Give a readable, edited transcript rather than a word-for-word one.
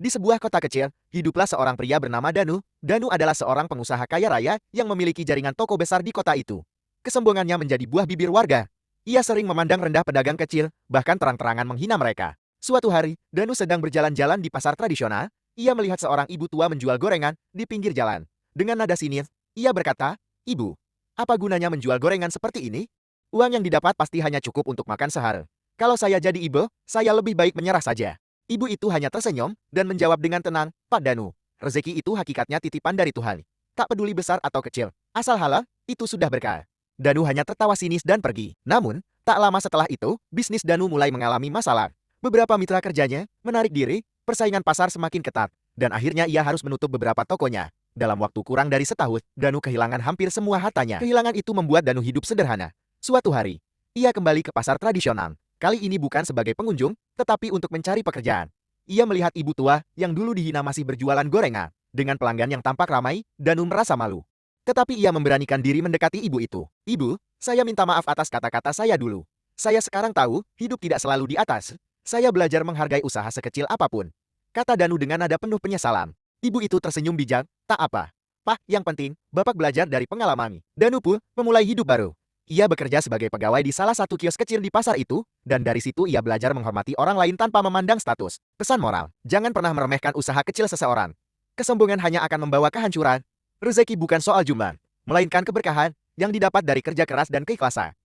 Di sebuah kota kecil, hiduplah seorang pria bernama Danu. Danu adalah seorang pengusaha kaya raya yang memiliki jaringan toko besar di kota itu. Kesombongannya menjadi buah bibir warga. Ia sering memandang rendah pedagang kecil, bahkan terang-terangan menghina mereka. Suatu hari, Danu sedang berjalan-jalan di pasar tradisional. Ia melihat seorang ibu tua menjual gorengan di pinggir jalan. Dengan nada sinis, ia berkata, "Ibu, apa gunanya menjual gorengan seperti ini? Uang yang didapat pasti hanya cukup untuk makan sehari. Kalau saya jadi ibu, saya lebih baik menyerah saja." Ibu itu hanya tersenyum dan menjawab dengan tenang, "Pak Danu, rezeki itu hakikatnya titipan dari Tuhan. Tak peduli besar atau kecil, asal halal, itu sudah berkah." Danu hanya tertawa sinis dan pergi. Namun, tak lama setelah itu, bisnis Danu mulai mengalami masalah. Beberapa mitra kerjanya menarik diri, persaingan pasar semakin ketat, dan akhirnya ia harus menutup beberapa tokonya. Dalam waktu kurang dari setahun, Danu kehilangan hampir semua hartanya. Kehilangan itu membuat Danu hidup sederhana. Suatu hari, ia kembali ke pasar tradisional. Kali ini bukan sebagai pengunjung, tetapi untuk mencari pekerjaan. Ia melihat ibu tua yang dulu dihina masih berjualan gorengan. Dengan pelanggan yang tampak ramai, Danu merasa malu. Tetapi ia memberanikan diri mendekati ibu itu. "Ibu, saya minta maaf atas kata-kata saya dulu. Saya sekarang tahu, hidup tidak selalu di atas. Saya belajar menghargai usaha sekecil apapun," kata Danu dengan nada penuh penyesalan. Ibu itu tersenyum bijak, "Tak apa. Pak, yang penting, Bapak belajar dari pengalaman." Danu pun memulai hidup baru. Ia bekerja sebagai pegawai di salah satu kios kecil di pasar itu, dan dari situ ia belajar menghormati orang lain tanpa memandang status. Pesan moral, jangan pernah meremehkan usaha kecil seseorang. Kesombongan hanya akan membawa kehancuran. Rezeki bukan soal jumlah, melainkan keberkahan yang didapat dari kerja keras dan keikhlasan.